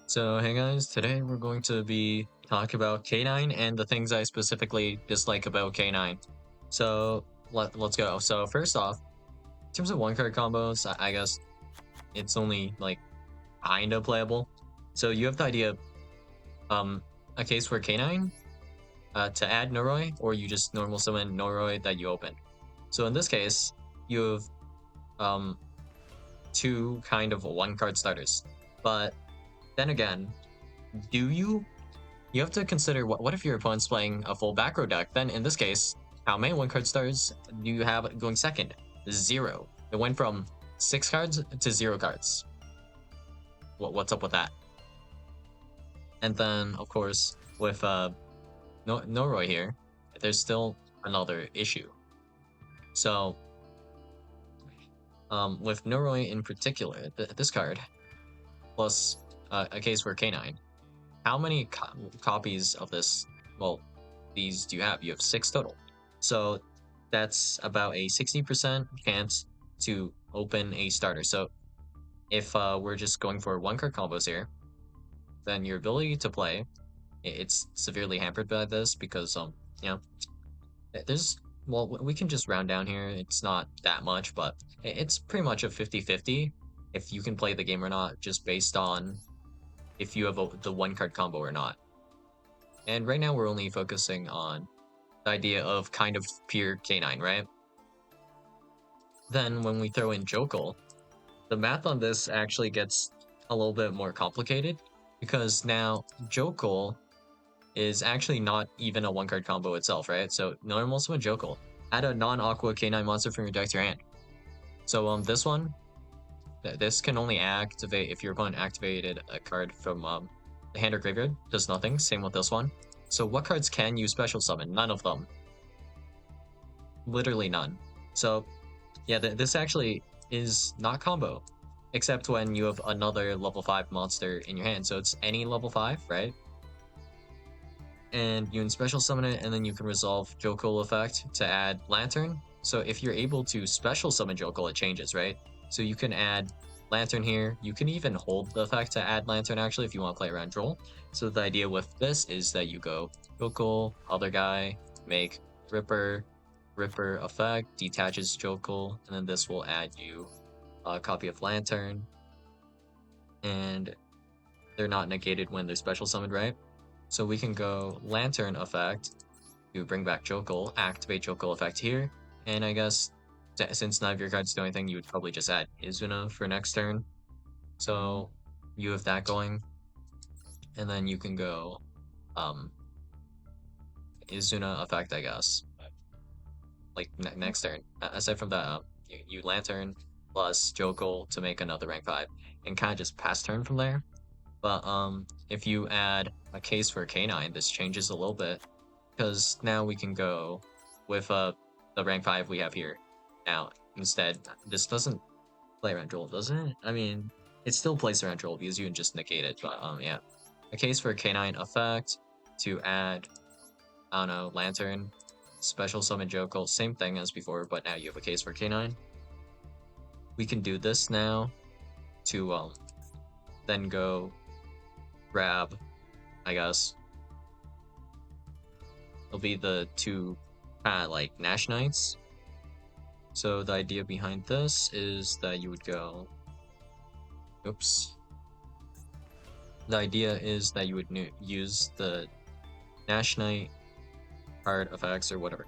So, hey guys, today we're going to be talking about K9 and the things I specifically dislike about K9. So, let's go. So, first off, in terms of one card combos, I guess it's only like kind of playable. So, you have the idea of um, a case where K9 to add Noroi, or you just normal summon Noroi that you open. So, in this case, you have um, two kind of one card starters. But then again, do you have to consider what if your opponent's playing a full back row deck? Then in this case, how many one card stars do you have going second? Zero. It went from 6 cards to 0 cards. What's up with that? And then of course with Noroi here, there's still another issue. So with Noroi in particular, this card plus a case where K9. How many copies of this? Well, these do you have? You have 6 total. So that's about a 60% chance to open a starter. So if we're just going for one card combos here, then your ability to play it's severely hampered by this because you know there's well we can just round down here. It's not that much, but it's pretty much a 50-50 if you can play the game or not, just based on if you have the one card combo or not. And right now we're only focusing on the idea of kind of pure K9, right? Then when we throw in Jokul, the math on this actually gets a little bit more complicated because now Jokul is actually not even a one card combo itself, right? So normal summon Jokul, add a non-aqua K9 monster from your deck to your hand. So this one, this can only activate if your opponent activated a card from the hand or graveyard, does nothing. Same with this one. So what cards can you special summon? None of them. Literally none. So yeah, this actually is not combo, except when you have another level 5 monster in your hand. So it's any level 5, right? And you can special summon it, and then you can resolve Jokul effect to add Lantern. So if you're able to special summon Jokul, it changes, right? So you can add Lantern here. You can even hold the effect to add Lantern, actually, if you want to play around Droll. So the idea with this is that you go Jokul, other guy, make Ripper effect, detaches Jokul, and then this will add you a copy of Lantern. And they're not negated when they're special summoned, right? So we can go Lantern effect to bring back Jokul, activate Jokul effect here, and I guess since none of your cards do anything, you would probably just add Izuna for next turn. So you have that going, and then you can go Izuna effect, I guess, like next turn. Aside from that, you Lantern plus Jokul to make another rank 5, and kind of just pass turn from there. But if you add a case for K9, this changes a little bit because now we can go with the rank 5 we have here. Now instead, this doesn't play around Joel, does it? I mean, it still plays around Joel because you can just negate it. But yeah, a case for K9 effect to add, I don't know, Lantern, special summon Jokul, same thing as before, but now you have a case for K9. We can do this now to then go grab, I guess, it'll be the two like Nash Knights. So the idea behind this is that you would go, oops. The idea is that you would use the Nash Knight card effects or whatever.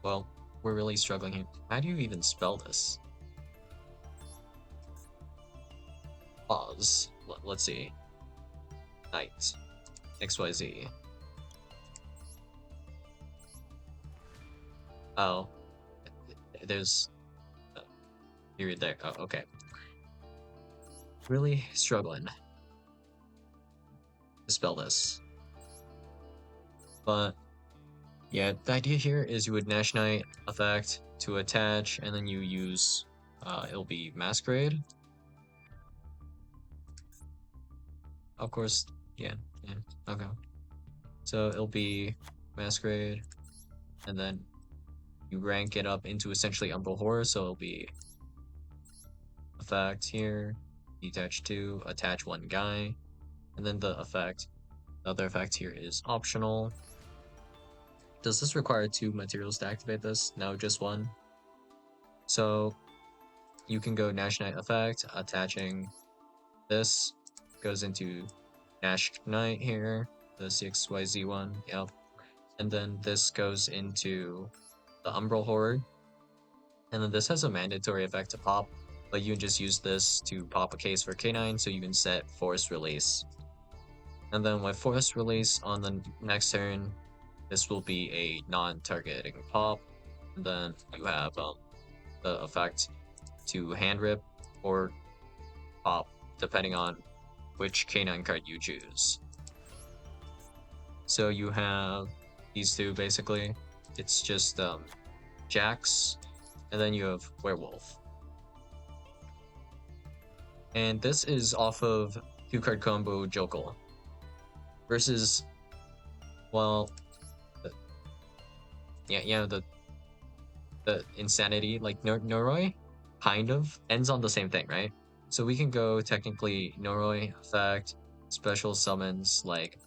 Well, we're really struggling here. How do you even spell this? Pause. Let's see. Knight. XYZ. Oh. There's a period there. Oh, okay. Really struggling to spell this. But yeah, the idea here is you would Nash Knight effect to attach, and then you use it'll be Masquerade. Of course, yeah, okay. So it'll be Masquerade, and then you rank it up into essentially Umbral Horror, so it'll be effect here, detach 2, attach 1 guy, And then the other effect here is optional. Does this require 2 materials to activate this? No, just 1. So you can go Nash Knight effect, attaching this goes into Nash Knight here, the CXYZ one, yep. And then this goes into the Umbral Horde. And then this has a mandatory effect to pop, but you can just use this to pop a case for K9 so you can set Force Release. And then with Force Release on the next turn, this will be a non-targeting pop. And then you have the effect to hand rip or pop, depending on which K9 card you choose. So you have these two basically. It's just Jax, and then you have Werewolf. And this is off of 2-card combo Jokul. Versus, well, the Insanity, like Noroi, kind of ends on the same thing, right? So we can go technically Noroi effect, special summons like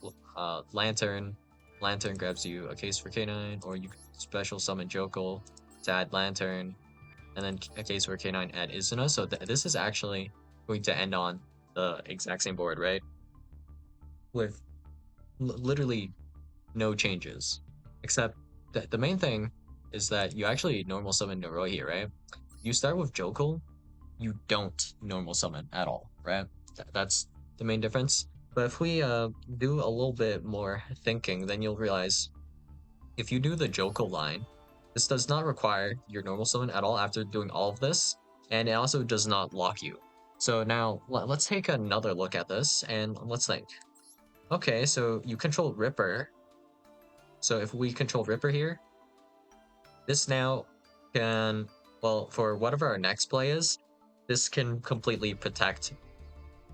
Lantern. Lantern grabs you a case for K9, or you can special summon Jokul to add Lantern, and then a case for K9 add Izuna. So this is actually going to end on the exact same board, right? With literally no changes, except the main thing is that you actually normal summon Noroi here, right? You start with Jokul, you don't normal summon at all, right? That's the main difference. But if we do a little bit more thinking, then you'll realize if you do the Jokul line, this does not require your normal summon at all after doing all of this, and it also does not lock you. So now let's take another look at this and let's think. Okay, so you control Ripper. So if we control Ripper here, this now can, well, for whatever our next play is, this can completely protect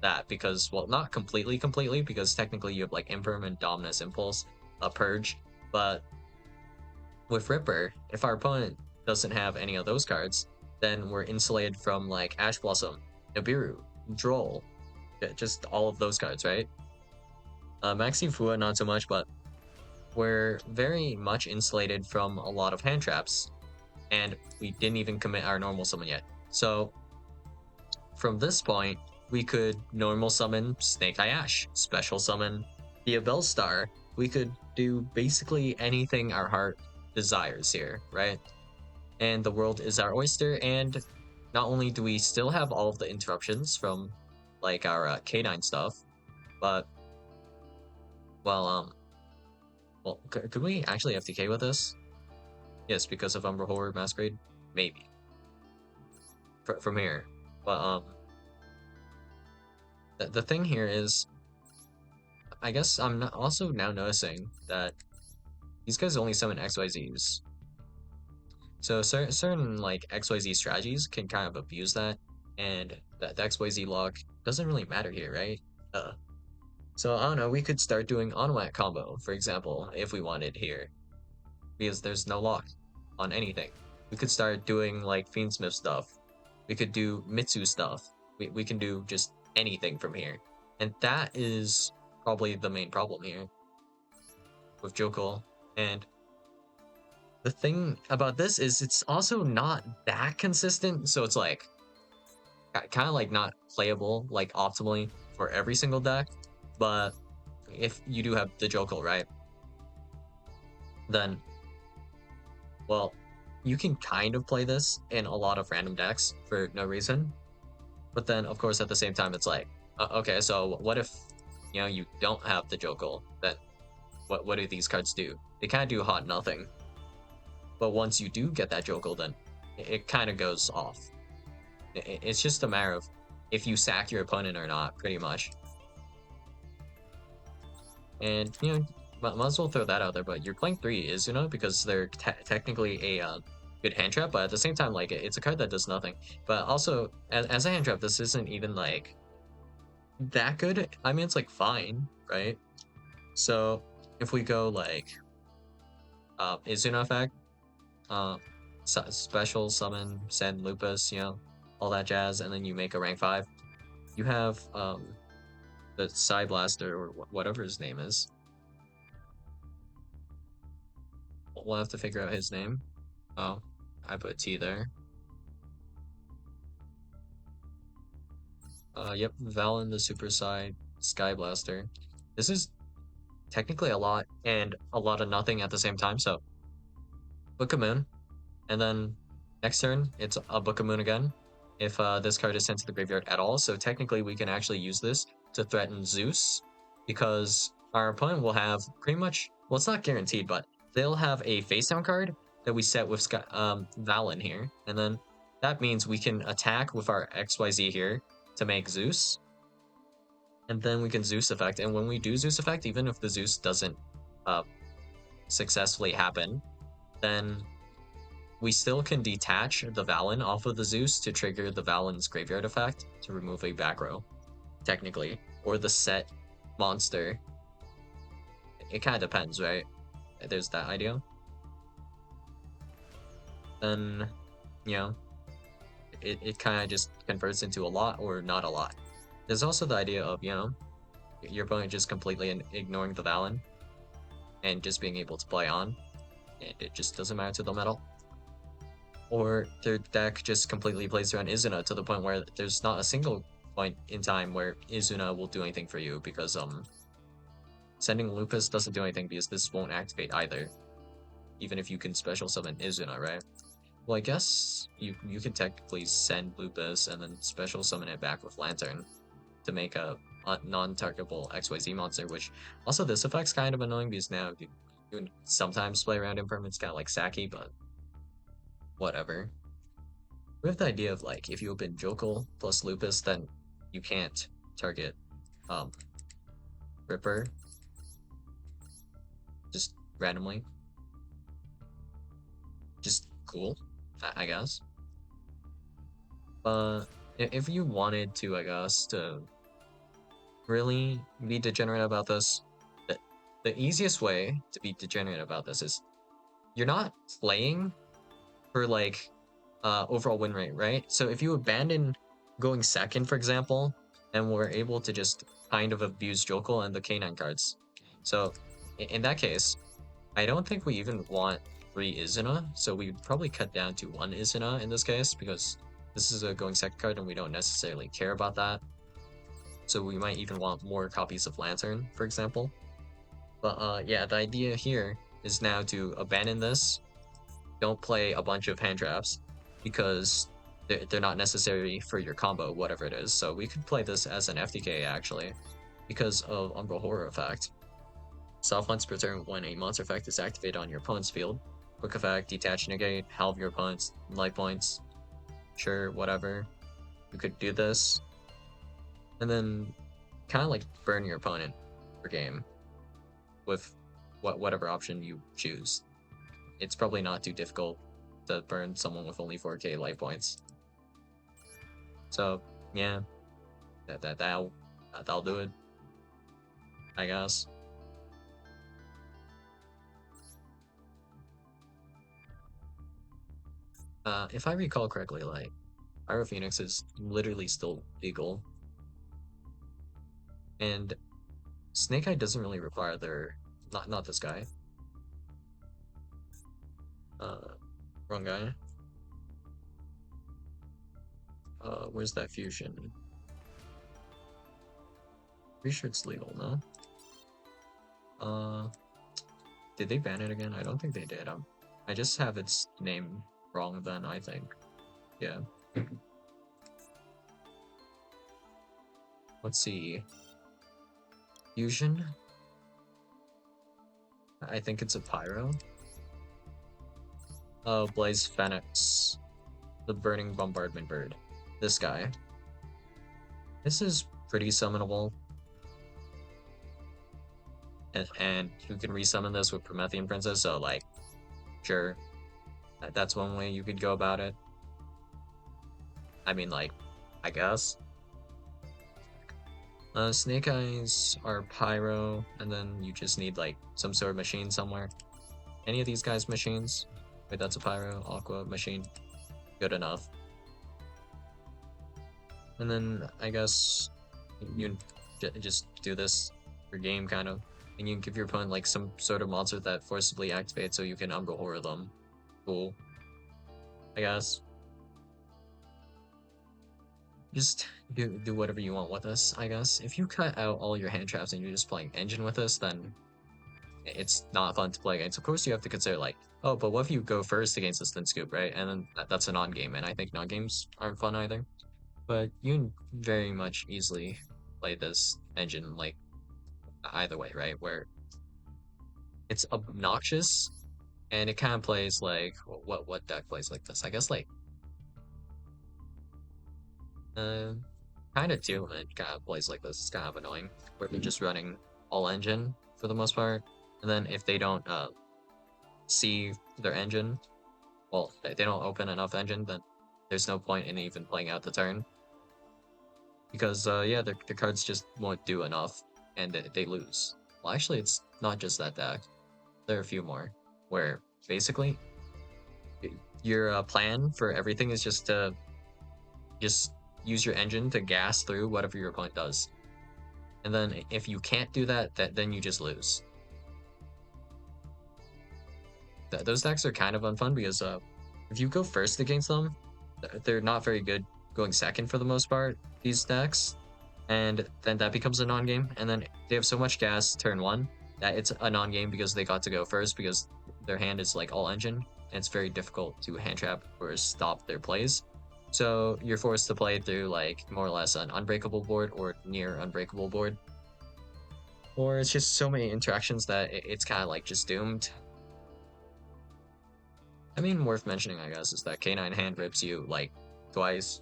that because, well, not completely, because technically you have like Impermanent Dominus Impulse, a Purge, but with Ripper, if our opponent doesn't have any of those cards, then we're insulated from like Ash Blossom, Nibiru, Droll, just all of those cards, right? Maxi Fua, not so much, but we're very much insulated from a lot of hand traps, and we didn't even commit our normal summon yet. So from this point, we could normal summon Snake Eye Ash, special summon the Bellstar. We could do basically anything our heart desires here, right? And the world is our oyster, and not only do we still have all of the interruptions from like our K9 stuff, but well, could we actually FTK with this? Yes, because of Umbra Horror Masquerade? Maybe. From here. But, the thing here is, I guess I'm also now noticing that these guys only summon XYZs. So certain like XYZ strategies can kind of abuse that, and the XYZ lock doesn't really matter here, right? So I don't know, we could start doing Onwat combo, for example, if we wanted here. Because there's no lock on anything. We could start doing like Fiendsmith stuff. We could do Mitsu stuff. We can do just anything from here. And that is probably the main problem here with Jokul. And the thing about this is it's also not that consistent. So it's like kind of like not playable like optimally for every single deck. But if you do have the Jokul, right? Then, well, you can kind of play this in a lot of random decks for no reason. But then, of course, at the same time, it's like, okay, so what if, you don't have the Jokul? Then what do these cards do? They kind of do hot nothing. But once you do get that Jokul, then it kind of goes off. It's just a matter of if you sack your opponent or not, pretty much. And, might as well throw that out there, but you're playing 3 Izuna because they're technically a good hand trap, but at the same time, like, it's a card that does nothing. But also, as a hand trap, this isn't even, like, that good. I mean, it's, like, fine, right? So, if we go, like, Izuna effect, special summon, send Lupus, all that jazz, and then you make a rank 5, you have, the Psy Blaster or whatever his name is. We'll have to figure out his name. Oh, I put T there. Yep, Valen the Super Psy Sky Blaster. This is technically a lot and a lot of nothing at the same time, so Book of Moon, and then next turn it's a Book of Moon again if this card is sent to the graveyard at all. So technically we can actually use this to threaten Zeus because our opponent will have pretty much, well, it's not guaranteed, but they'll have a face down card that we set with Valen here, and then that means we can attack with our XYZ here to make Zeus, and then we can Zeus effect. And when we do Zeus effect, even if the Zeus doesn't successfully happen, then we still can detach the Valen off of the Zeus to trigger the Valen's graveyard effect to remove a back row, technically, or the set monster. It kind of depends, right? There's that idea. Then, you know, it kind of just converts into a lot or not a lot. There's also the idea of, you know, your opponent just completely ignoring the Valen and just being able to play on, and it just doesn't matter to them at all. Or their deck just completely plays around Izuna to the point where there's not a single point in time where Izuna will do anything for you because sending Lupus doesn't do anything because this won't activate either. Even if you can special summon Izuna, right? Well, I guess you can technically send Lupus and then special summon it back with Lantern to make a non-targetable XYZ monster, which also this effect's kind of annoying because now you can sometimes play around impermanents kind of like Saki, but whatever. We have the idea of like if you open Jokul plus Lupus, then you can't target Ripper just randomly. Just cool, I guess. But if you wanted to, I guess, to really be degenerate about this, the easiest way to be degenerate about this is you're not playing for like overall win rate, right? So if you abandon going second, for example, and we're able to just kind of abuse Jokul and the K9 cards. So in that case, I don't think we even want 3 Izuna, so we'd probably cut down to 1 Izuna in this case, because this is a going second card and we don't necessarily care about that. So we might even want more copies of Lantern, for example. But yeah, the idea here is now to abandon this, don't play a bunch of hand traps, because they're not necessary for your combo, whatever it is. So we could play this as an FTK actually, because of Umbral Horror effect. Soft once per turn when a monster effect is activated on your opponent's field. Quick effect, detach, negate, halve your opponent's life points. Sure, whatever. You could do this. And then kind of like burn your opponent per game with whatever option you choose. It's probably not too difficult to burn someone with only 4k life points. So yeah, that'll do it, I guess. If I recall correctly, like Pyro Phoenix is literally still legal, and Snake Eye doesn't really require their not this guy. Wrong guy. Where's that fusion? Pretty sure it's legal, no? Did they ban it again? I don't think they did. I just have its name wrong then, I think. Yeah. Let's see. Fusion? I think it's a Pyro. Oh, Blaze Phoenix. The Burning Bombardment Bird. This guy. This is pretty summonable. And you can resummon this with Promethean Princess, so like, sure. That's one way you could go about it. I mean, like, I guess. Snake Eyes are Pyro, and then you just need like some sort of machine somewhere. Any of these guys' machines? Wait, that's a Pyro, Aqua machine. Good enough. And then I guess you just do this per game kind of, and you can give your opponent like some sort of monster that forcibly activates so you can Umbral Horror them. Cool, I guess. Just do whatever you want with this, I guess. If you cut out all your hand traps and you're just playing engine with this, then it's not fun to play against. Of course, you have to consider like, oh, but what if you go first against this Thin Scoop, right? And then that's a non-game, and I think non-games aren't fun either. But you can very much easily play this engine like either way, right? Where it's obnoxious and it kind of plays like what deck plays like this? I guess like uh kind of too, and it kind of plays like this. It's kind of annoying where they're just running all engine for the most part, and then if they don't see their engine, well, they don't open enough engine, then there's no point in even playing out the turn because yeah, the cards just won't do enough and they lose. Well, actually, it's not just that deck. There are a few more where basically your plan for everything is just to just use your engine to gas through whatever your opponent does. And then if you can't do that, then you just lose. Those decks are kind of unfun because if you go first against them, they're not very good going second for the most part, these decks. And then that becomes a non-game. And then they have so much gas turn one that it's a non-game because they got to go first because their hand is like all engine. And it's very difficult to hand trap or stop their plays. So you're forced to play through like more or less an unbreakable board or near unbreakable board. Or it's just so many interactions that it's kind of like just doomed. I mean, worth mentioning, I guess, is that K9 hand rips you like twice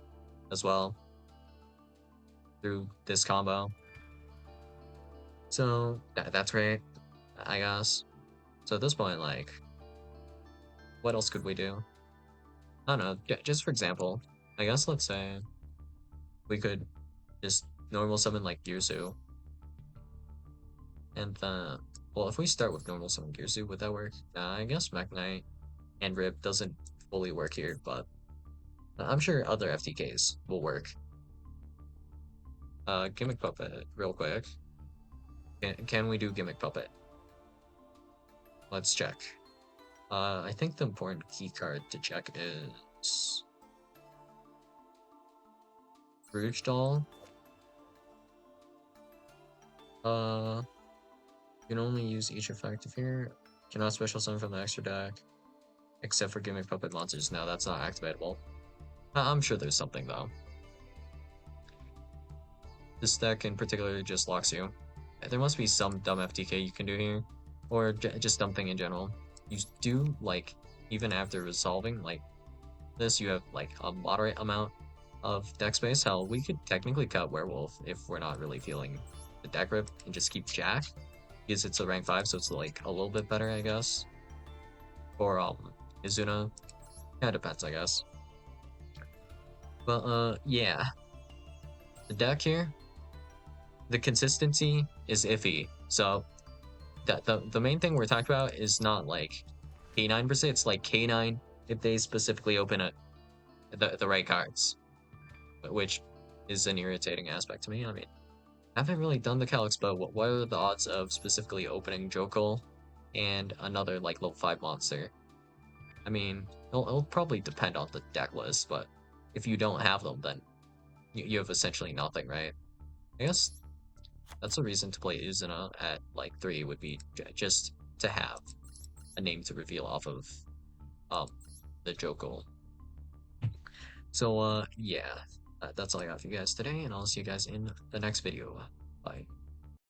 as well through this combo. So that's great, I guess. So at this point, like, what else could we do? I don't know. Just for example, I guess let's say we could just normal summon like Girsu, and then, well, if we start with normal summon Girsu, would that work? I guess Mech Knight and Rip doesn't fully work here, but I'm sure other FTKs will work. Gimmick Puppet, real quick. Can we do Gimmick Puppet? Let's check. I think the important key card to check is Rouge Doll. You can only use each effect if you're cannot special summon from the extra deck, except for Gimmick Puppet monsters. No, that's not activatable. I'm sure there's something though. This deck in particular just locks you. There must be some dumb FTK you can do here, or just something in general. You do like even after resolving like this, you have like a moderate amount of deck space. Hell, we could technically cut Werewolf if we're not really feeling the deck rip and just keep Jack because it's a rank 5, so it's like a little bit better, I guess. Or Izuna, yeah, depends, I guess. But yeah, the deck here, the consistency is iffy. So the main thing we're talking about is not like K9 per se. It's like K9 if they specifically open it the right cards, which is an irritating aspect to me. I mean, I haven't really done the calcs, but what are the odds of specifically opening Jokul and another like level 5 monster? I mean, it'll probably depend on the deck list, but if you don't have them, then you have essentially nothing, right? I guess that's a reason to play Izuna at like 3 would be just to have a name to reveal off of the Jokul. So yeah, that's all I got for you guys today, and I'll see you guys in the next video. Bye.